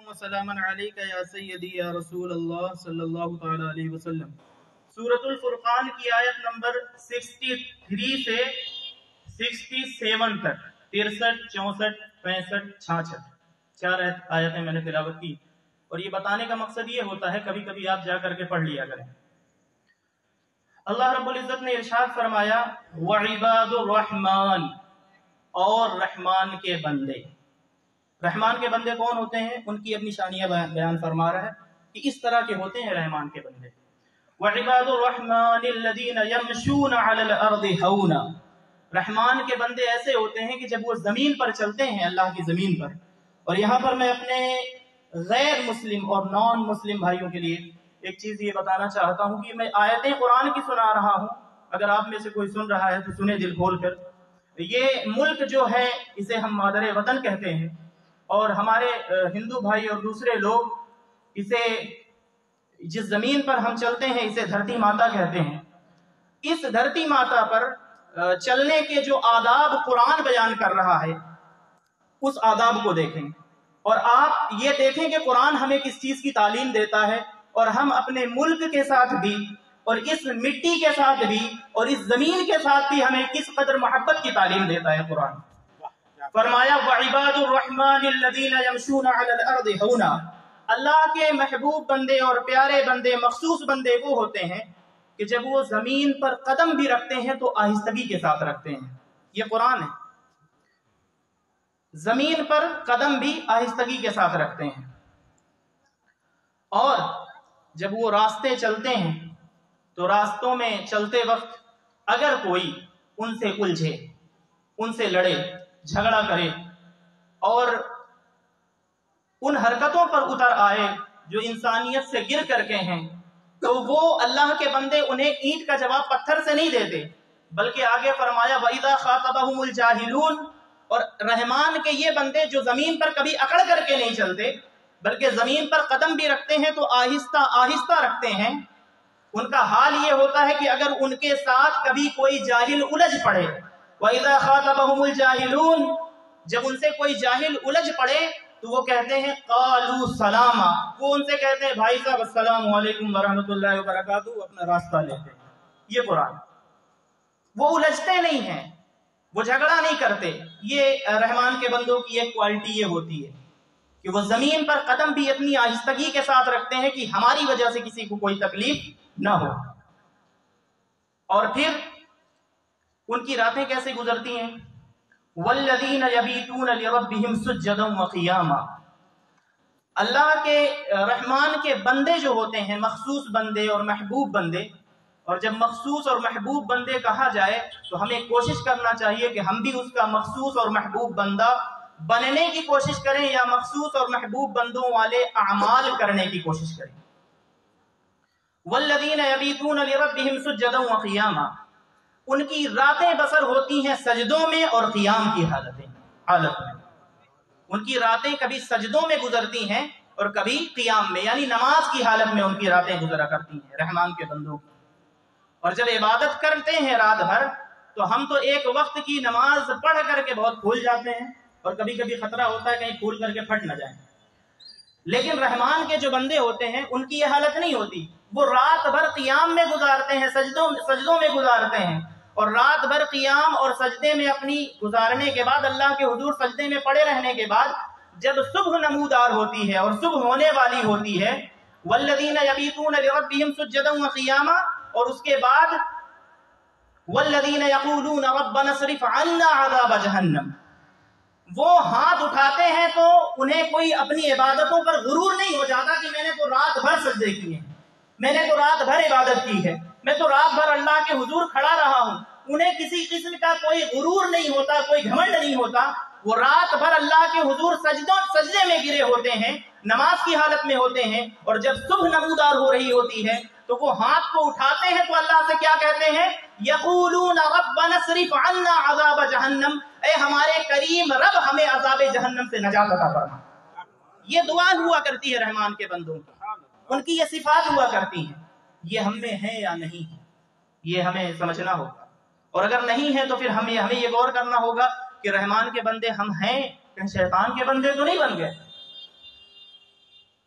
وسلاما علیک یا سیدی یا رسول اللہ صلی اللہ تعالی علیہ وسلم۔ سورۃ الفرقان کی آیت نمبر 63 سے 67 تک، 63، 64، 65، 66 چار آیتیں میں نے تلاوت کی، اور یہ بتانے کا مقصد یہ ہوتا ہے کبھی کبھی آپ جا کر کے پڑھ لیا کریں۔ اللہ رب العزت نے ارشاد فرمایا وعباد الرحمن، اور رحمان کے بندے۔ رحمان کے بندے کون ہوتے ہیں؟ ان کی اپنی شانیہ بیان فرما رہا ہے کہ اس طرح کے ہوتے ہیں رحمان کے بندے۔ وعباد الرحمن الذین یمشون علی الارض ہونا، رحمان کے بندے ایسے ہوتے ہیں کہ جب وہ زمین پر چلتے ہیں، اللہ کی زمین پر، اور یہاں پر میں اپنے غیر مسلم اور نان مسلم بھائیوں کے لیے ایک چیز یہ بتانا چاہتا ہوں کہ میں آیتیں قرآن کی سنا رہا ہوں، اگر آپ میں سے کوئی سن رہا ہے تو سنے دل کھول کر۔ یہ ملک جو ہے اسے ہم مادر وطن کہتے ہیں، اور ہمارے ہندو بھائی اور دوسرے لوگ اسے، جس زمین پر ہم چلتے ہیں اسے دھرتی ماتا کہتے ہیں۔ اس دھرتی ماتا پر چلنے کے جو آداب قرآن بیان کر رہا ہے اس آداب کو دیکھیں، اور آپ یہ دیکھیں کہ قرآن ہمیں کس چیز کی تعلیم دیتا ہے، اور ہم اپنے ملک کے ساتھ بھی اور اس مٹی کے ساتھ بھی اور اس زمین کے ساتھ بھی ہمیں کس قدر محبت کی تعلیم دیتا ہے قرآن۔ فرمایا وعباد الرحمن الذین یمشون علی الارض ہونا، اللہ کے محبوب بندے اور پیارے بندے، مخصوص بندے وہ ہوتے ہیں کہ جب وہ زمین پر قدم بھی رکھتے ہیں تو آہستگی کے ساتھ رکھتے ہیں۔ یہ قرآن ہے، زمین پر قدم بھی آہستگی کے ساتھ رکھتے ہیں، اور جب وہ راستے چلتے ہیں تو راستوں میں چلتے وقت اگر کوئی ان سے الجھے، ان سے لڑے، جھگڑا کرے اور ان حرکتوں پر اتر آئے جو انسانیت سے گر کر کے ہیں، تو وہ اللہ کے بندے انہیں اینٹ کا جواب پتھر سے نہیں دیتے، بلکہ آگے فرمایا وَإِذَا خَاطَبَهُمُ الْجَاهِلُونَ، اور رحمان کے یہ بندے جو زمین پر کبھی اکڑ کر کے نہیں چلتے بلکہ زمین پر قدم بھی رکھتے ہیں تو آہستہ آہستہ رکھتے ہیں، ان کا حال یہ ہوتا ہے کہ اگر ان کے ساتھ کبھی کوئی جاہل الجھ پڑے، وَإِذَا خَاطَبَهُمُ الْجَاهِلُونَ، جب ان سے کوئی جاہل الجھ پڑے تو وہ کہتے ہیں قَالُوا سَلَامًا، وہ ان سے کہتے ہیں بھائی صاحب السلام علیکم ورحمۃ اللہ وبرکاتہ، اپنا راستہ لیتے ہیں۔ یہ قرآن، وہ الجھتے نہیں ہیں، وہ جھگڑا نہیں کرتے۔ یہ رحمان کے بندوں کی ایک کوالٹی یہ ہوتی ہے کہ وہ زمین پر قدم بھی اتنی آہستگی کے ساتھ رکھتے ہیں کہ ہماری وجہ سے کسی کو کوئی تکلیف نہ ہو۔ اور پھر ان کی راتیں کیسے گزرتی ہیں؟ والذین یبیتون لربہم سجدا وقیاما، اللہ کے رحمان کے بندے جو ہوتے ہیں، مخصوص بندے اور محبوب بندے، اور جب مخصوص اور محبوب بندے کہا جائے تو ہمیں کوشش کرنا چاہیے کہ ہم بھی اس کا مخصوص اور محبوب بندہ بننے کی کوشش کریں، یا مخصوص اور محبوب بندوں والے اعمال کرنے کی کوشش کریں۔ والذین یبیتون لربہم سجدا وقیاما، ان کی راتیں بسر ہوتی ہیں سجدوں میں اور قیام کی حالت میں، ان کی راتیں کبھی سجدوں میں گزرتی ہیں اور کبھی قیام میں، یعنی نماز کی حالت میں ان کی راتیں گزرا کرتی ہیں رحمان کے بندوں کی۔ اور جب عبادت کرتے ہیں رات بھر تو ہم تو ایک وقت کی نماز پڑھ کر کے بہت بھول جاتے ہیں، اور کبھی کبھی خطرہ ہوتا ہے کہیں پھول کر کے پھٹ نہ جائیں، لیکن رحمان کے جو بندے ہوتے ہیں ان کی یہ حالت نہیں ہوتی، وہ رات بھر قیام میں گزارتے ہیں، سجدوں میں گزارتے ہیں، اور رات بھر قیام اور سجدے میں اپنی گزارنے کے بعد، اللہ کے حضور سجدے میں پڑے رہنے کے بعد، جب صبح نمودار ہوتی ہے اور صبح ہونے والی ہوتی ہے، والذین یبیتون لربہم سجدا وقیاما، اور اس کے بعد والذین یقولون ربنا اصرف عنا عذاب جہنم، وہ ہاتھ اٹھاتے ہیں تو انہیں کوئی اپنی عبادتوں پر غرور نہیں ہو جاتا کہ میں نے تو رات بھر سجدے کیے ہیں، میں نے تو رات بھر عبادت کی ہے، میں تو رات بھر اللہ کے حضور کھڑا رہا ہوں۔ انہیں کسی قسم کا کوئی غرور نہیں ہوتا، کوئی گھمنڈ نہیں ہوتا، وہ رات بھر اللہ کے حضور سجدے میں گرے ہوتے ہیں، نماز کی حالت میں ہوتے ہیں، اور جب صبح نمودار ہو رہی ہوتی ہے تو وہ ہاتھ کو اٹھاتے ہیں تو اللہ سے کیا کہتے ہیں؟ یقولون ربنا اصرف عنا عذاب جہنم، اے ہمارے کریم رب ہمیں عذاب جہنم سے نجات عطا فرما۔ یہ دعا ہوا کرتی ہے رحمان کے بندوں کی، ان کی یہ صفات ہوا کرتی ہیں۔ یہ ہم میں ہے یا نہیں ہے، یہ ہمیں سمجھنا ہوگا، اور اگر نہیں ہے تو پھر ہمیں یہ غور کرنا ہوگا کہ رحمان کے بندے ہم ہیں، کہیں شیطان کے بندے تو نہیں بن گئے۔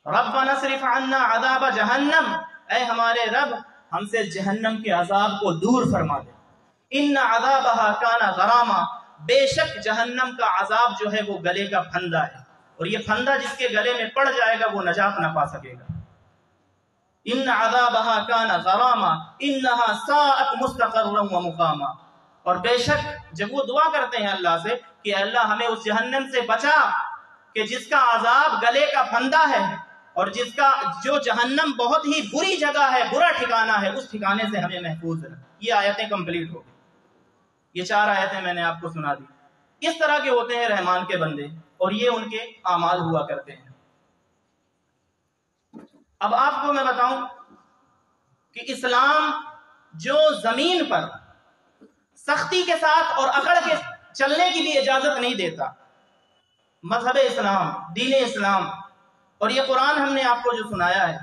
ربنا اصرف عنا عذاب جہنم، اے ہمارے رب ہم سے جہنم کے عذاب کو دور فرما دے. ان عذابها کان غراما، بے شک جہنم کا عذاب جو ہے وہ گلے کا پھندا ہے، اور یہ پھندا جس کے گلے میں پڑ جائے گا وہ نجات نہ پا سکے گا. ان عذابها کان غراما انها ساءت مستقرا ومقاما. اور بے شک جب وہ دعا کرتے ہیں اللہ سے کہ اللہ ہمیں اس جہنم سے بچا کہ جس کا عذاب گلے کا پھندا ہے، اور جو جہنم بہت ہی بری جگہ ہے، برا ٹھکانہ ہے، اس ٹھکانے سے ہمیں محفوظ رکھ. یہ آیتیں کمپلیٹ ہو گئی. یہ 4 آیتیں میں نے آپ کو سنا دی. اس طرح کے ہوتے ہیں رحمان کے بندے، اور یہ ان کے اعمال ہوا کرتے ہیں. اب آپ کو میں بتاؤں کہ اسلام جو زمین پر سختی کے ساتھ اور اکڑ کے چلنے کی بھی اجازت نہیں دیتا، مذہب اسلام، دین اسلام، اور یہ قرآن ہم نے آپ کو جو سنایا ہے،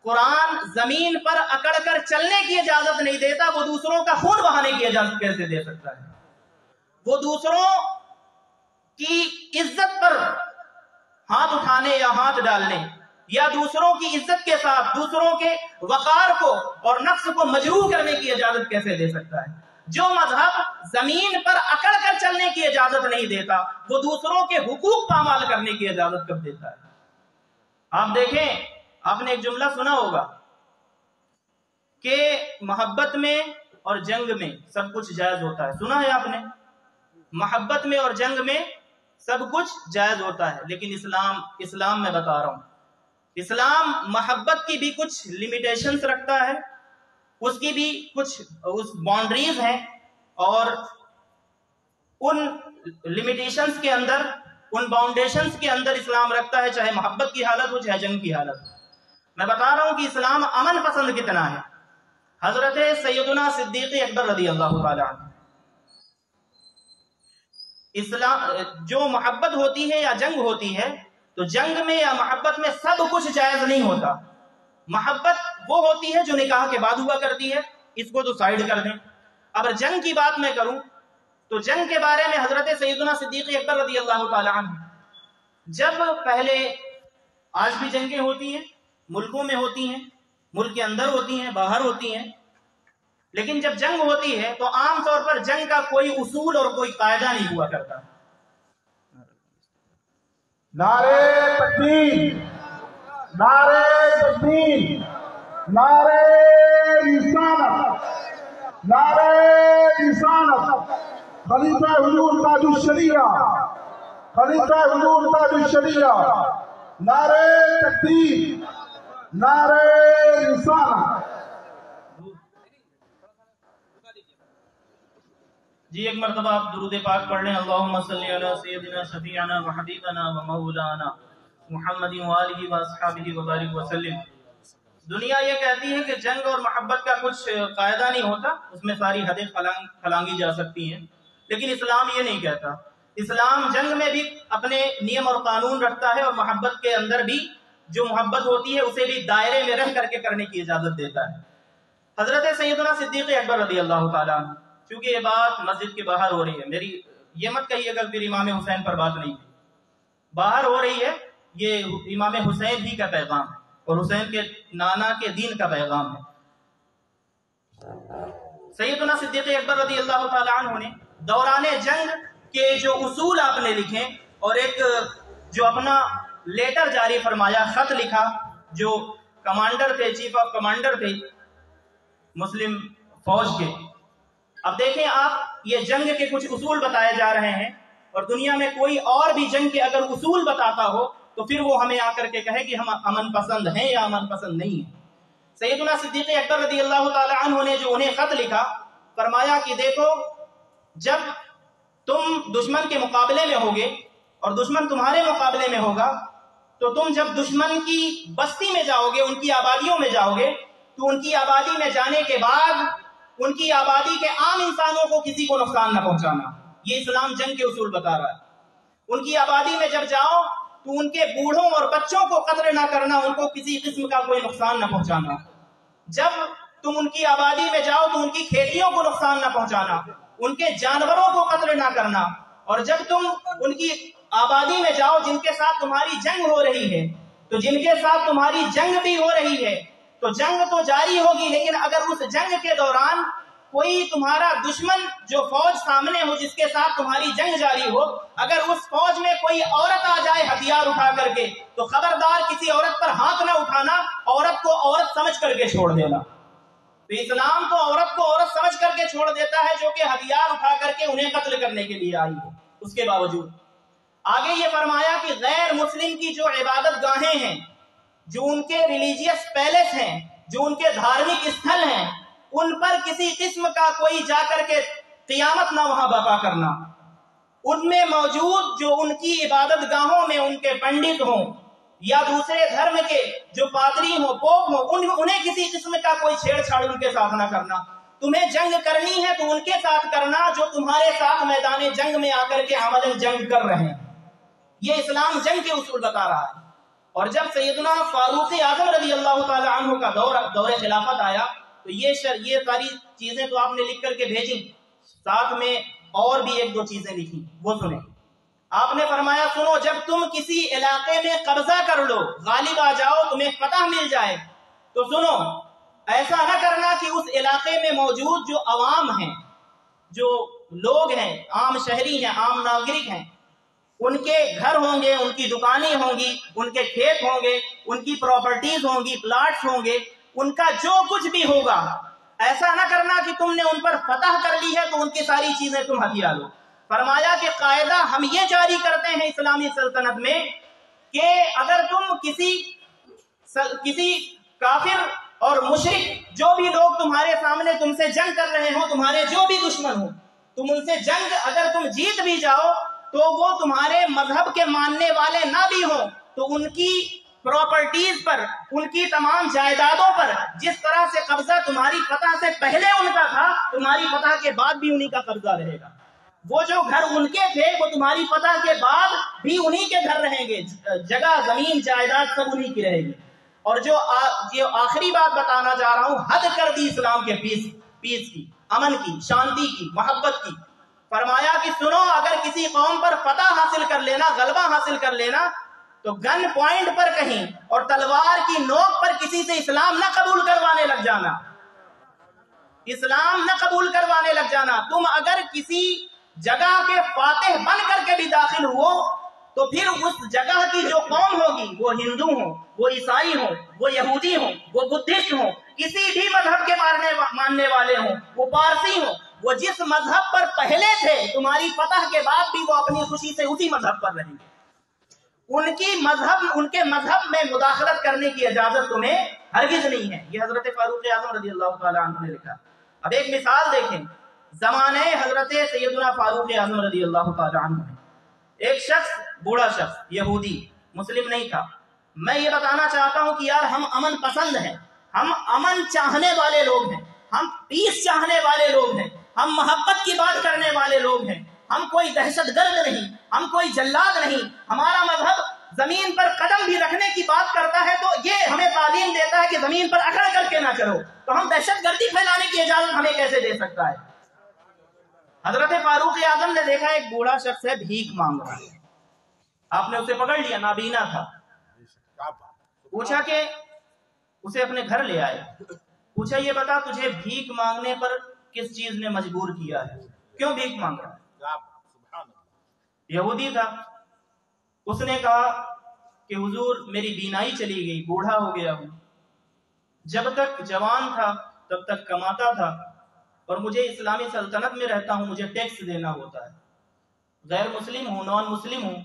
قرآن زمین پر اکڑ کر چلنے کی اجازت نہیں دیتا. وہ دوسروں کا خون بہانے کی اجازت کیسے دے سکتا ہے؟ وہ دوسروں کی عزت پر ہاتھ اٹھانے یا ہاتھ ڈالنے، یا دوسروں کی عزت کے ساتھ دوسروں کے وقار کو اور نفس کو مجروح کرنے کی اجازت کیسے دے سکتا ہے؟ جو مذہب زمین پر اکڑ کر چلنے کی اجازت نہیں دیتا، وہ دوسروں کے حقوق پامال کرنے کی اجازت کب دیتا ہے؟ آپ دیکھیں، آپ نے ایک جملہ سنا ہوگا کہ محبت میں اور جنگ میں سب کچھ جائز ہوتا ہے. سنا ہے آپ نے؟ محبت میں اور جنگ میں سب کچھ جائز ہوتا ہے. لیکن اسلام میں بتا رہا ہوں، اسلام محبت کی بھی کچھ لیمیٹیشنز رکھتا ہے، اس کی بھی کچھ باؤنڈریز ہیں، اور ان لیمیٹیشنز کے اندر، ان باؤنڈیشنز کے اندر اسلام رکھتا ہے، چاہے محبت کی حالت ہو چاہے جنگ کی حالت. میں بتا رہا ہوں کہ اسلام امن پسند کتنا ہے. حضرت سیدنا صدیق اکبر رضی اللہ تعالی عنہ، اسلام جو محبت ہوتی ہے یا جنگ ہوتی ہے، تو جنگ میں یا محبت میں سب کچھ جائز نہیں ہوتا. محبت وہ ہوتی ہے جو نکاح کے بعد ہوا کرتی ہے، اس کو تو سائیڈ کر دیں. اب جنگ کی بات میں کروں تو جنگ کے بارے میں حضرت سیدنا صدیق اکبر رضی اللہ تعالی عنہ، جب پہلے، آج بھی جنگیں ہوتی ہیں، ملکوں میں ہوتی ہیں، ملک کے اندر ہوتی ہیں، باہر ہوتی ہیں، لیکن جب جنگ ہوتی ہے تو عام طور پر جنگ کا کوئی اصول اور کوئی قاعدہ نہیں ہوا کرتا. نعرے تکبیر، نعرے تکبیر، نعرے رسالت، نعرے رسالت. خلیفہ حضور تاج الشریعہ، خلیفہ حضور تاج الشریعہ. نعرے تکبیر، نعرے رسالت. جی ایک مرتبہ آپ درود پاک پڑھ لیں. اللہم صلی علی سیدنا شفیعنا و حبیبنا و مولانا محمد و آلہ و اصحابہ و بارک وسلم. دنیا یہ کہتی ہے کہ جنگ اور محبت کا کچھ قاعدہ نہیں ہوتا، اس میں ساری حدیں پھلانگی جا سکتی ہیں، لیکن اسلام یہ نہیں کہتا. اسلام جنگ میں بھی اپنے نیم اور قانون رکھتا ہے، اور محبت کے اندر بھی جو محبت ہوتی ہے اسے بھی دائرے میں رہ کر کے کرنے کی اجازت دیتا ہے. حضرت سیدنا صدیق اکبر رضی اللہ تعالیٰ عنہ، چونکہ یہ بات مسجد کے باہر ہو رہی ہے، میری یہ مت کہیے گا پھر امام حسین پر بات نہیں کی، باہر ہو رہی ہے، یہ امام حسین ہی کا پیغام ہے اور حسین کے نانا کے دین کا پیغام ہے. سیدنا صدیق اکبر رضی اللہ تعالیٰ عنہ نے دوران جنگ کے جو اصول آپ نے لکھے، اور ایک جو اپنا لیٹر جاری فرمایا، خط لکھا، جو کمانڈر تھے، چیف آف کمانڈر تھے مسلم فوج کے. اب دیکھیں آپ، یہ جنگ کے کچھ اصول بتائے جا رہے ہیں، اور دنیا میں کوئی اور بھی جنگ کے اگر اصول بتاتا ہو تو پھر وہ ہمیں آ کر کے کہے کہ ہم امن پسند ہیں یا امن پسند نہیں ہیں. سیدنا صدیق اکبر رضی اللہ تعالی عنہ نے جو انہیں خط لکھا، فرمایا کہ دیکھو، جب تم دشمن کے مقابلے میں ہوگے اور دشمن تمہارے مقابلے میں ہوگا، تو تم جب دشمن کی بستی میں جاؤ گے، ان کی آبادیوں میں جاؤ گے، تو ان کی آبادی میں جانے کے بعد ان کی آبادی کے عام انسانوں کو کسی کو نقصان نہ پہنچانا. یہ اسلام جنگ کے اصول بتا رہا ہے. ان کی آبادی میں جب جاؤ تو ان کے بوڑھوں اور بچوں کو قتل نہ کرنا، ان کو کسی قسم کا کوئی نقصان نہ پہنچانا. جب تم ان کی آبادی میں جاؤ تو ان کی کھیتیوں کو نقصان نہ پہنچانا، ان کے جانوروں کو قتل نہ کرنا. اور جب تم ان کی آبادی میں جاؤ جن کے ساتھ تمہاری جنگ ہو رہی ہے تو جن کے ساتھ تمہاری جنگ بھی ہو رہی ہے تو جنگ تو جاری ہوگی، لیکن اگر اس جنگ کے دوران کوئی تمہارا دشمن جو فوج سامنے ہو جس کے ساتھ تمہاری جنگ جاری ہو، اگر اس فوج میں کوئی عورت آ جائے ہتھیار اٹھا کر کے تو خبردار کسی عورت پر ہاتھ نہ اٹھانا، عورت کو عورت سمجھ کر کے چھوڑ دینا۔ تو اسلام تو عورت کو عورت سمجھ کر کے چھوڑ دیتا ہے جو کہ ہتھیار اٹھا کر کے انہیں قتل کرنے کے لیے آئی ہو۔ اس کے باوجود آگے یہ فرمایا کہ غیر مسلم کی جو عبادت گاہیں ہیں، جو ان کے ریلیجیس پیلس ہیں، جو ان کے دھارمک استھل ہیں، ان پر کسی قسم کا کوئی جا کر کے قیامت نہ وہاں برپا کرنا۔ ان میں موجود جو ان کی عبادت گاہوں میں ان کے پنڈت ہوں یا دوسرے دھرم کے جو پادری ہوں، پوپ ہوں، انہیں کسی قسم کا کوئی چھیڑ چھاڑ ان کے ساتھ نہ کرنا۔ تمہیں جنگ کرنی ہے تو ان کے ساتھ کرنا جو تمہارے ساتھ میدان جنگ میں آ کر کے عملاً جنگ کر رہے ہیں۔ یہ اسلام جنگ کے اصول بتا رہا ہے۔ اور جب سیدنا فاروق اعظم رضی اللہ تعالی عنہ کا دور خلافت آیا تو یہ ساری چیزیں تو آپ نے لکھ کر کے بھیجی، ساتھ میں اور بھی ایک دو چیزیں لکھی، وہ سنیں۔ آپ نے فرمایا سنو، جب تم کسی علاقے میں قبضہ کر لو، غالب آ جاؤ، تمہیں فتح مل جائے، تو سنو ایسا نہ کرنا کہ اس علاقے میں موجود جو عوام ہیں، جو لوگ ہیں، عام شہری ہیں، عام ناگرک ہیں، ان کے گھر ہوں گے، ان کی دکانیں ہوں گی، ان کے کھیت ہوں گے، ان کی پراپرٹیز ہوں گی، پلاٹس ہوں گے، ان کا جو کچھ بھی ہوگا، ایسا نہ کرنا کہ تم نے ان پر فتح کر لی ہے تو ان کی ساری چیزیں تم ہتھیا لو۔ فرمایا کہ قاعدہ ہم یہ جاری کرتے ہیں اسلامی سلطنت میں کہ اگر تم کسی کافر اور مشرک، جو بھی لوگ تمہارے سامنے تم سے جنگ کر رہے ہوں، تمہارے جو بھی دشمن ہوں، تم ان سے جنگ اگر تم جیت بھی جاؤ تو وہ تمہارے مذہب کے ماننے والے نہ بھی ہوں تو ان کی پراپرٹیز پر، ان کی تمام جائیدادوں پر جس طرح سے قبضہ تمہاری فتح سے پہلے ان کا تھا، تمہاری فتح کے بعد بھی انہی کا قبضہ رہے گا۔ وہ جو گھر ان کے تھے وہ تمہاری فتح کے بعد بھی انہی کے گھر رہیں گے، جگہ، زمین، جائیداد سب انہی کی رہے گی۔ اور جو آخری بات بتانا چاہ رہا ہوں، حد کر دی اسلام کے پیس کی، امن کی، شانتی کی، محبت کی۔ فرمایا کہ سنو، اگر کسی قوم پر فتح حاصل کر لینا، غلبہ حاصل کر لینا، تو گن پوائنٹ پر کہیں اور تلوار کی نوک پر کسی سے اسلام نہ قبول کروانے لگ جانا، اسلام نہ قبول کروانے لگ جانا۔ تم اگر کسی جگہ کے فاتح بن کر کے بھی داخل ہو تو پھر اس جگہ کی جو قوم ہوگی، وہ ہندو ہوں، وہ عیسائی ہوں، وہ یہودی ہوں، وہ بدھسٹ ہوں، کسی بھی مذہب کے ماننے والے ہوں، وہ پارسی ہوں، وہ جس مذہب پر پہلے تھے تمہاری فتح کے بعد بھی وہ اپنی خوشی سے اسی مذہب پر رہیں گے۔ ان کے مذہب میں مداخلت کرنے کی اجازت تمہیں ہرگز نہیں ہے۔ یہ حضرت فاروق اعظم رضی اللہ تعالیٰ عنہ نے لکھا۔ اب ایک مثال دیکھیں، زمانے حضرت سیدنا فاروق اعظم رضی اللہ تعالیٰ عنہ میں ایک شخص، بوڑھا شخص، یہودی، مسلم نہیں تھا۔ میں یہ بتانا چاہتا ہوں کہ یار ہم امن پسند ہیں، ہم امن چاہنے والے لوگ ہیں، ہم پیس چاہنے والے لوگ ہیں، ہم محبت کی بات کرنے والے لوگ ہیں، ہم کوئی دہشت گرد نہیں، ہم کوئی جلاد نہیں۔ ہمارا مذہب زمین پر قدم بھی رکھنے کی بات کرتا ہے تو یہ ہمیں تعلیم دیتا ہے کہ زمین پر اکڑ کر کے نہ چلو، تو ہم دہشت گردی پھیلانے کی اجازت ہمیں کیسے دے سکتا ہے؟ حضرت فاروق اعظم نے دیکھا ایک بوڑھا شخص ہے، بھیک مانگ رہا ہے۔ آپ نے اسے پکڑ لیا، نابینا تھا، پوچھا کہ اسے اپنے گھر لے آئے، پوچھا یہ بتا تجھے بھیک مانگنے پر کس چیز نے مجبور کیا ہے، کیوں بھیک مانگ رہا ہے؟ یہودی تھا۔ اس نے کہا کہ حضور میری بینائی چلی گئی، بوڑھا ہو گیا ہوں، جب تک جوان تھا تب تک کماتا تھا، اور مجھے اسلامی سلطنت میں رہتا ہوں، مجھے ٹیکس دینا ہوتا ہے، غیر مسلم ہوں، نان مسلم ہوں،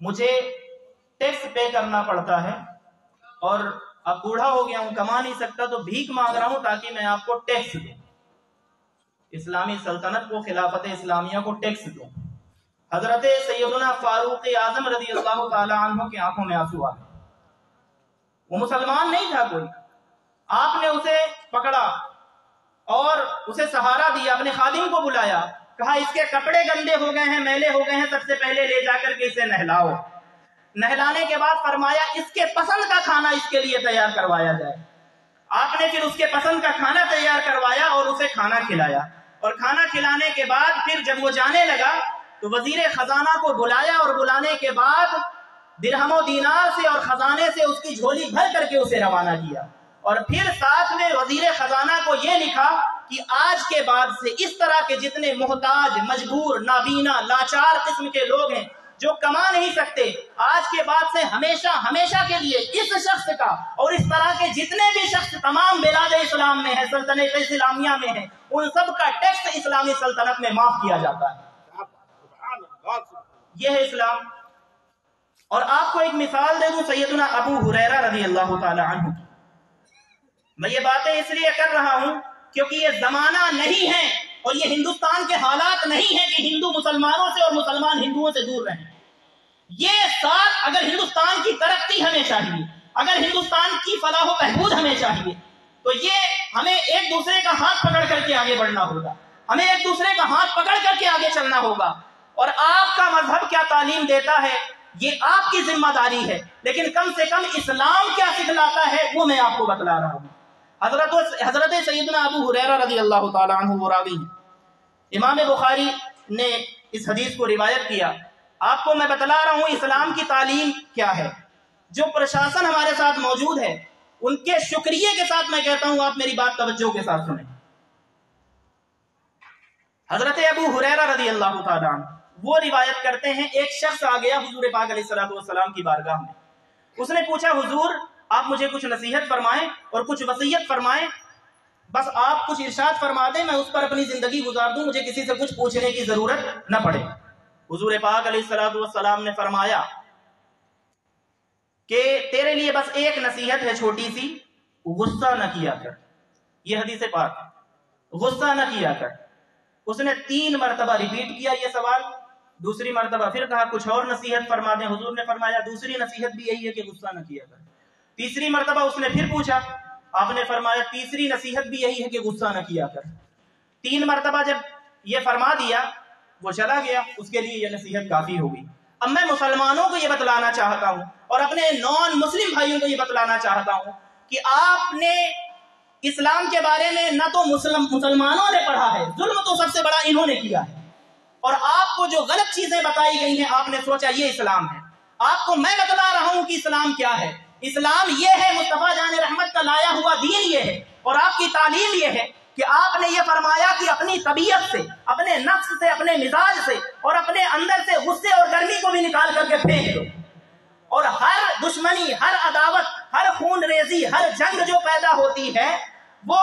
مجھے ٹیکس پے کرنا پڑتا ہے، اور اب بوڑھا ہو گیا ہوں، کما نہیں سکتا، تو بھیک مانگ رہا ہوں تاکہ میں آپ کو ٹیکس دوں، اسلامی سلطنت کو، خلافت اسلامیہ کو ٹیکس دوں۔ حضرت سیدنا فاروق اعظم رضی اللہ تعالی عنہ کی آنکھوں میں آنسو آ گئے۔ وہ مسلمان نہیں تھا کوئی، آپ نے اسے پکڑا اور اسے سہارا دیا، اپنے خادم کو بلایا، کہا اس کے کپڑے گندے ہو گئے ہیں، میلے ہو گئے ہیں، سب سے پہلے لے جا کر کے اسے نہلاؤ۔ نہلانے کے بعد فرمایا اس کے پسند کا کھانا اس کے لیے تیار کروایا جائے۔ آپ نے پھر اس کے پسند کا کھانا تیار کروایا اور اسے کھانا کھلایا، اور کھانا کھلانے کے بعد پھر جب وہ جانے لگا تو وزیر خزانہ کو بلایا، اور بلانے کے بعد درہم و دینار سے اور خزانے سے اس کی جھولی بھر کر کے اسے روانہ کیا، اور پھر ساتھ میں وزیر خزانہ کو یہ لکھا کہ آج کے بعد سے اس طرح کے جتنے محتاج، مجبور، نابینا، لاچار قسم کے لوگ ہیں جو کما نہیں سکتے، آج کے بعد سے ہمیشہ ہمیشہ کے لیے اس شخص کا اور اس طرح کے جتنے بھی شخص تمام بلاد اسلام میں ہیں، سلطنت اسلامیہ میں ہیں، ان سب کا ٹیکس اسلامی سلطنت میں معاف کیا جاتا ہے۔ یہ ہے اسلام۔ اور آپ کو ایک مثال دے دوں سیدنا ابو ہریرہ رضی اللہ تعالی عنہ کی۔ میں یہ باتیں اس لیے کر رہا ہوں کیونکہ یہ زمانہ نہیں ہے اور یہ ہندوستان کے حالات نہیں ہیں کہ ہندو مسلمانوں سے اور مسلمان ہندوؤں سے دور رہیں۔ یہ ساتھ اگر ہندوستان کی ترقی ہمیں چاہیے، اگر ہندوستان کی فلاح و بہبود ہمیں چاہیے، تو یہ ہمیں ایک دوسرے کا ہاتھ پکڑ کر کے آگے بڑھنا ہوگا، ہمیں ایک دوسرے کا ہاتھ پکڑ کر کے آگے چلنا ہوگا۔ اور آپ کا مذہب کیا تعلیم دیتا ہے یہ آپ کی ذمہ داری ہے، لیکن کم سے کم اسلام کیا سکھلاتا ہے وہ میں آپ کو بتلا رہا ہوں۔ حضرت سیدنا ابو ہریرہ رضی اللہ تعالی عنہ وہ راوی ہیں، امام بخاری نے اس حدیث کو روایت کیا۔ آپ کو میں بتلا رہا ہوں اسلام کی تعلیم کیا ہے۔ جو پرشاسن ہمارے ساتھ موجود ہے ان کے شکریہ کے ساتھ میں کہتا ہوں آپ میری بات توجہ کے ساتھ سنیں۔ حضرت ابو ہریرہ رضی اللہ تعالی عنہ وہ روایت کرتے ہیں، ایک شخص آ گیا حضور پاک علیہ الصلوۃ والسلام کی بارگاہ میں، اس نے پوچھا حضور آپ مجھے کچھ نصیحت فرمائیں اور کچھ وصیت فرمائیں، بس آپ کچھ ارشاد فرما دیں میں اس پر اپنی زندگی گزار دوں، مجھے کسی سے کچھ پوچھنے کی ضرورت نہ پڑے۔ حضور پاک علیہ الصلوۃ والسلام نے فرمایا کہ تیرے لیے بس ایک نصیحت ہے چھوٹی سی، غصہ نہ کیا کر۔ یہ حدیث پاک، غصہ نہ کیا کر۔ اس نے 3 مرتبہ ریپیٹ کیا یہ سوال، دوسری مرتبہ پھر کہا کچھ اور نصیحت فرما دیں، حضور نے فرمایا دوسری نصیحت بھی یہی ہے کہ غصہ نہ کیا کر۔ تیسری مرتبہ اس نے پھر پوچھا، آپ نے فرمایا تیسری نصیحت بھی یہی ہے کہ غصہ نہ کیا کر۔ 3 مرتبہ جب یہ فرما دیا وہ چلا گیا، اس کے لیے یہ نصیحت کافی ہوگی۔ اب میں مسلمانوں کو یہ بتلانا چاہتا ہوں اور اپنے نان مسلم بھائیوں کو یہ بتلانا چاہتا ہوں کہ آپ نے اسلام کے بارے میں نہ تو مسلمانوں نے پڑھا ہے، ظلم تو سب سے بڑا انہوں نے کیا ہے، اور آپ کو جو غلط چیزیں بتائی گئی ہیں آپ نے سوچا یہ اسلام ہے۔ آپ کو میں بتلا رہا ہوں کہ اسلام کیا ہے۔ اسلام یہ ہے، مصطفیٰ جان رحمت کا لایا ہوا دین یہ ہے، اور آپ کی تعلیم یہ ہے کہ آپ نے یہ فرمایا کہ اپنی طبیعت سے، اپنے نفس سے، اپنے مزاج سے اور اپنے اندر سے غصے اور گرمی کو بھی نکال کر کے پھینک دو، اور ہر دشمنی، ہر عداوت، ہر خون ریزی، ہر جنگ جو پیدا ہوتی ہے وہ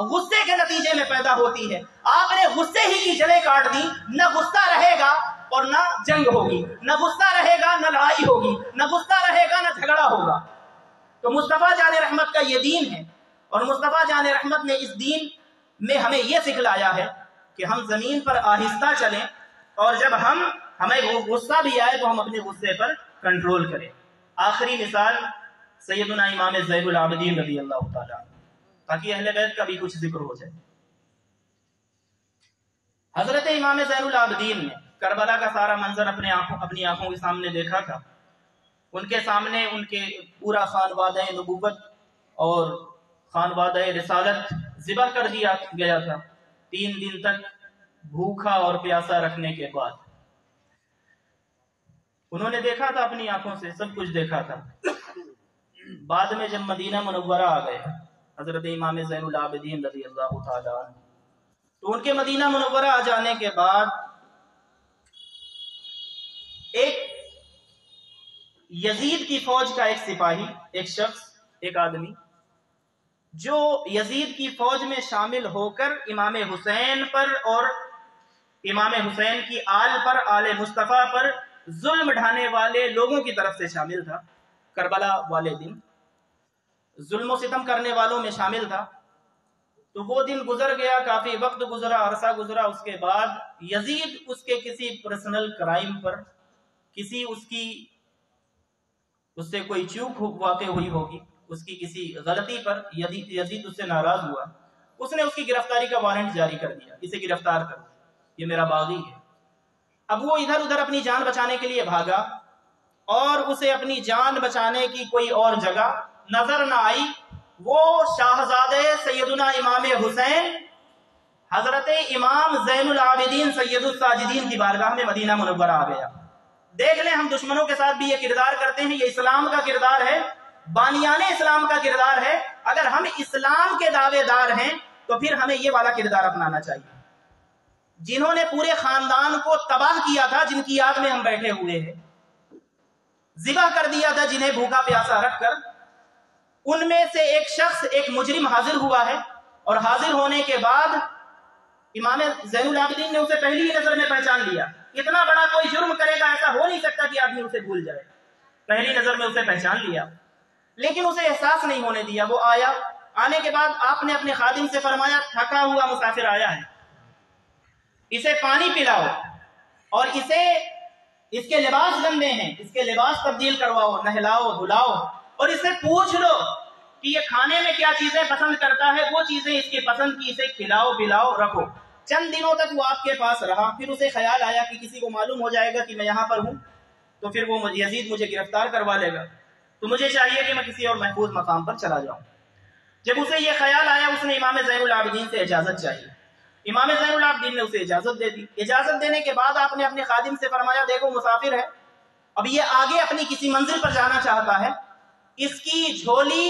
غصے کے نتیجے میں پیدا ہوتی ہے۔ آپ نے غصے ہی کی جڑیں کاٹ دی، نہ غصہ رہے گا اور نہ جنگ ہوگی، نہ غصہ رہے گا نہ لڑائی ہوگی، نہ غصہ رہے گا نہ جھگڑا ہوگا۔ تو مصطفیٰ جان رحمت کا یہ دین ہے، اور مصطفیٰ جان رحمت نے اس دین میں ہمیں یہ سکھلایا ہے کہ ہم زمین پر آہستہ چلیں، اور جب ہمیں غصہ بھی آئے تو ہم اپنے غصے پر کنٹرول کریں۔ آخری مثال سیدنا امام زین العابدین رضی اللہ تعالیٰ عنہ، تاکہ اہل بیت کا بھی کچھ ذکر ہو جائے۔ حضرت امام زین العابدین نے کربلا کا سارا منظر اپنی آنکھوں کے سامنے دیکھا تھا۔ ان کے سامنے ان کے پورا خانوادہ نبوت اور خانوادہ رسالت ذبح کر دیا گیا تھا 3 دن تک بھوکا اور پیاسا رکھنے کے بعد۔ انہوں نے دیکھا تھا اپنی آنکھوں سے، سب کچھ دیکھا تھا۔ بعد میں جب مدینہ منورہ آ گئے حضرت امام زین العابدین رضی اللہ تعالیٰ عنہ، تو ان کے مدینہ منورہ آ جانے کے بعد ایک یزید کی فوج کا ایک سپاہی، ایک شخص، ایک آدمی جو یزید کی فوج میں شامل ہو کر امام حسین پر اور امام حسین کی آل پر، آل مصطفیٰ پر ظلم ڈھانے والے لوگوں کی طرف سے شامل تھا، کربلا والے دن ظلم و ستم کرنے والوں میں شامل تھا۔ تو وہ دن گزر گیا، کافی وقت گزرا، عرصہ گزرا، اس کے بعد یزید اس کے کسی پرسنل کرائم پر، کسی اس سے کوئی چوک واقع ہوئی ہوگی، اس کی کسی غلطی پر یزید اس سے ناراض ہوا، اس نے اس کی گرفتاری کا وارنٹ جاری کر دیا، اسے گرفتار کرو، یہ میرا باغی ہے۔ اب وہ ادھر ادھر اپنی جان بچانے کے لیے بھاگا، اور اسے اپنی جان بچانے کی کوئی اور جگہ نظر نہ آئی۔ وہ شاہزادے سیدنا امام حسین حضرت امام زین العابدین سید الساجدین کی بارگاہ میں مدینہ منورہ آ گیا۔ دیکھ لیں ہم دشمنوں کے ساتھ بھی یہ کردار کرتے ہیں، یہ اسلام کا کردار ہے، بانیان اسلام کا کردار ہے۔ اگر ہم اسلام کے دعوے دار ہیں تو پھر ہمیں یہ والا کردار اپنانا چاہیے۔ جنہوں نے پورے خاندان کو تباہ کیا تھا، جن کی یاد میں ہم بیٹھے ہوئے ہیں، ذبح کر دیا تھا جنہیں بھوکا پیاسا رکھ کر، ان میں سے ایک شخص، ایک مجرم حاضر ہوا ہے، اور حاضر ہونے کے بعد امام زین العابدین نے اسے پہلی ہی نظر میں پہچان لیا۔ اتنا بڑا کوئی جرم کرے گا، ایسا ہو نہیں سکتا کہ آدمی اسے بھول جائے۔ پہلی نظر میں اسے پہچان لیا، لیکن اسے احساس نہیں ہونے دیا۔ وہ آیا، آنے کے بعد آپ نے اپنے خادم سے فرمایا تھکا ہوا مسافر آیا ہے، اسے پانی پلاؤ اور اس کے لباس گندے ہیں، اس کے لباس تبدیل کرواؤ، نہلاؤ دھلاؤ، اور اسے پوچھ لو کہ یہ کھانے میں کیا چیزیں پسند کرتا ہے، وہ چیزیں اس کی پسند کی اسے کھلاؤ پلاؤ رکھو۔ چند دنوں تک وہ آپ کے پاس رہا، پھر اسے خیال آیا کہ کسی کو معلوم ہو جائے گا کہ میں یہاں پر ہوں تو پھر وہ یزید مجھے گرفتار کروا لے گا، تو مجھے چاہیے کہ میں کسی اور محفوظ مقام پر چلا جاؤں۔ جب اسے یہ خیال آیا، اس نے امام زین العابدین سے اجازت چاہیے۔ امام زین العابدین نے اسے اجازت دے دی۔ اجازت دینے کے بعد آپ نے اپنے خادم سے فرمایا دیکھو مسافر ہے، اب یہ آگے اپنی کسی منزل پر جانا چاہتا ہے، اس کی جھولی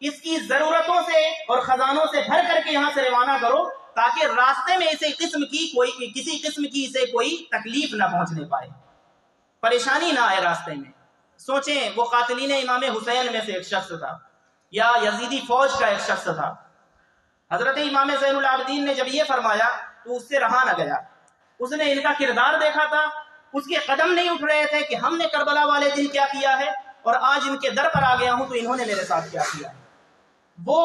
اس کی ضرورتوں سے اور خزانوں سے بھر کر کے یہاں سے روانہ کرو، تاکہ راستے میں کسی قسم کی اسے کوئی تکلیف نہ پہنچنے پائے، پریشانی نہ آئے راستے میں۔ سوچیں وہ قاتلین امام حسین میں سے ایک شخص تھا، یا یزیدی فوج کا ایک شخص تھا۔ حضرت امام زین العابدین نے جب یہ فرمایا تو اس سے رہا نہ گیا۔ اس نے ان کا کردار دیکھا تھا، اس کے قدم نہیں اٹھ رہے تھے کہ ہم نے کربلا والے دن کیا کیا ہے اور آج ان کے در پر آ گیا ہوں تو انہوں نے میرے ساتھ کیا کیا ہے۔ وہ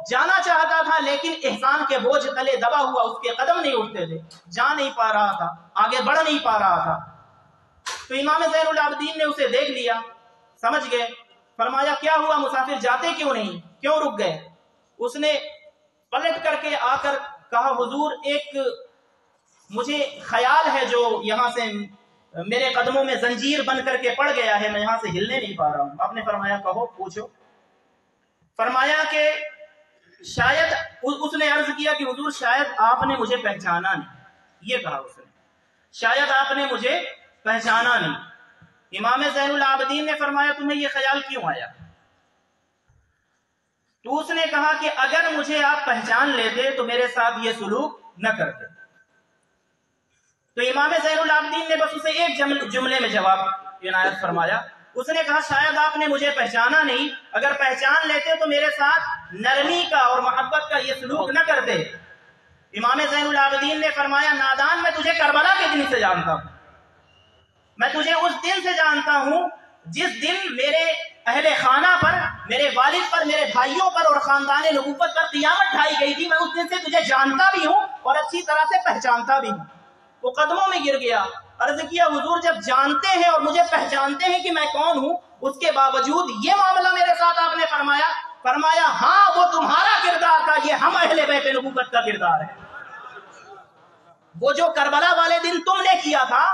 جانا چاہتا تھا لیکن احسان کے بوجھ تلے دبا ہوا، اس کے قدم نہیں اٹھتے تھے، جا نہیں پا رہا تھا، آگے بڑھ نہیں پا رہا تھا۔ تو امام زین العابدین نے اسے دیکھ لیا، سمجھ گئے، فرمایا کیا ہوا مسافر، جاتے کیوں نہیں، کیوں رک گئے؟ اس نے پلٹ کر کے آ کر کہا حضور ایک مجھے خیال ہے جو یہاں سے میرے قدموں میں زنجیر بن کر کے پڑ گیا ہے، میں یہاں سے ہلنے نہیں پا رہا ہوں۔ آپ نے فرمایا کہو پوچھو۔ فرمایا کہ شاید، اس نے عرض کیا کہ حضور شاید آپ نے مجھے پہچانا نہیں، یہ کہا اس نے، شاید آپ نے مجھے پہچانا نہیں۔ امام زین العابدین نے فرمایا تمہیں یہ خیال کیوں آیا؟ تو اس نے کہا کہ اگر مجھے آپ پہچان لیتے تو میرے ساتھ یہ سلوک نہ کرتے۔ تو امام زین العابدین نے بس اسے ایک جملے میں جواب عنایت فرمایا۔ اس نے کہا شاید آپ نے مجھے پہچانا نہیں، اگر پہچان لیتے تو میرے ساتھ نرمی کا اور محبت کا یہ سلوک نہ کرتے۔ امام زین العابدین نے فرمایا نادان، میں تجھے کربلا کے دن سے جانتا ہوں، میں تجھے اس دن سے جانتا ہوں جس دن میرے اہل خانہ پر، میرے والد پر، میرے بھائیوں پر اور خاندان نبوت پر قیامت ڈھائی گئی تھی۔ میں اس دن سے تجھے جانتا بھی ہوں اور اچھی طرح سے پہچانتا بھی ہوں۔ وہ قدموں میں گر گیا، عرض کیا حضور جب جانتے ہیں اور مجھے پہچانتے ہیں کہ میں کون ہوں، اس کے باوجود یہ معاملہ میرے ساتھ آپ نے فرمایا؟ فرمایا ہاں وہ تمہارا کردار تھا، یہ ہم اہل بیت نبوت کا کردار ہے۔ وہ جو کربلا والے دن تم نے کیا تھا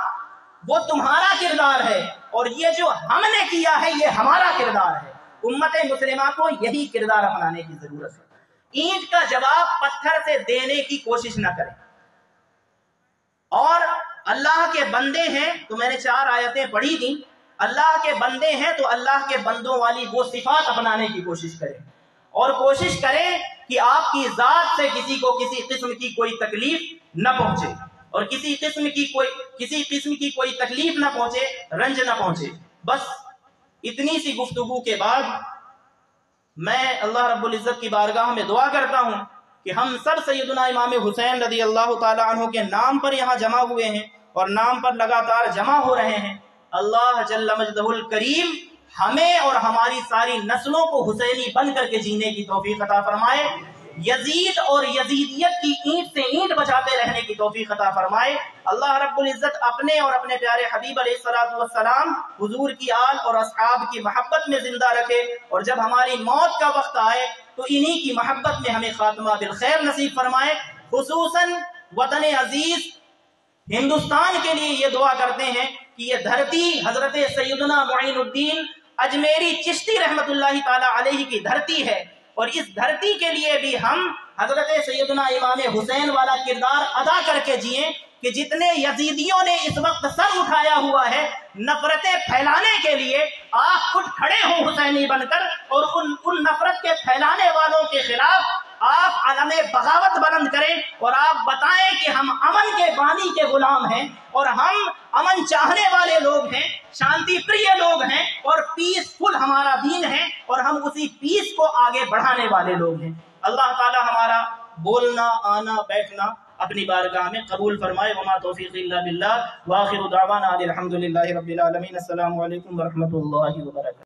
وہ تمہارا کردار ہے، اور یہ جو ہم نے کیا ہے یہ ہمارا کردار ہے۔ امت مسلمہ کو یہی کردار اپنانے کی ضرورت ہے۔ اینٹ کا جواب پتھر سے دینے کی کوشش نہ کریں۔ اور اللہ کے بندے ہیں تو میں نے 4 آیتیں پڑھی تھیں، اللہ کے بندے ہیں تو اللہ کے بندوں والی وہ صفات اپنانے کی کوشش کریں، اور کوشش کریں کہ آپ کی ذات سے کسی کو کسی قسم کی کوئی تکلیف نہ پہنچے، اور کسی قسم کی کوئی تکلیف نہ پہنچے، رنج نہ پہنچے۔ بس اتنی سی گفتگو کے بعد میں اللہ رب العزت کی بارگاہ میں دعا کرتا ہوں کہ ہم سب سیدنا امام حسین رضی اللہ تعالی عنہ کے نام پر یہاں جمع ہوئے ہیں اور نام پر لگاتار جمع ہو رہے ہیں۔ اللہ جل مجدہ الکریم ہمیں اور ہماری ساری نسلوں کو حسینی بن کر کے جینے کی توفیق عطا فرمائے، یزید اور یزیدیت کی اینٹ سے اینٹ بچاتے رہنے کی توفیق عطا فرمائے۔ اللہ رب العزت اپنے اور اپنے پیارے حبیب علیہ الصلوۃ والسلام حضور کی آل اور اصحاب کی محبت میں زندہ رکھے، اور جب ہماری موت کا وقت آئے تو انہی کی محبت میں ہمیں خاتمہ بالخیر نصیب فرمائے۔ خصوصاً وطن عزیز ہندوستان کے لیے یہ دعا کرتے ہیں کہ یہ دھرتی حضرت سیدنا معین الدین اجمیری چشتی رحمت اللہ تعالی علیہ کی دھرتی ہے، اور اس دھرتی کے لیے بھی ہم حضرت سیدنا امام حسین والا کردار ادا کر کے جئیں کہ جتنے یزیدیوں نے اس وقت سر اٹھایا ہوا ہے نفرتیں پھیلانے کے لیے، آپ اٹھ کھڑے ہوں حسینی بن کر اور ان نفرت کے پھیلانے والوں کے خلاف آپ علم بغاوت بلند کریں اور آپ بتائیں کہ ہم امن کے بانی کے غلام ہیں اور ہم امن چاہنے والے لوگ ہیں، شانتی پریہ لوگ ہیں اور پیسفل ہمارا دین ہے اور ہم اسی پیس کو آگے بڑھانے والے لوگ ہیں۔ اللہ تعالی ہمارا بولنا آنا بیٹھنا اپنی بارگاہ میں قبول فرمائے۔ وما توفیق الا باللہ، وآخر دعوانا الحمدللہ رب العالمین۔ السلام علیکم ورحمۃ اللہ وبرکاتہ۔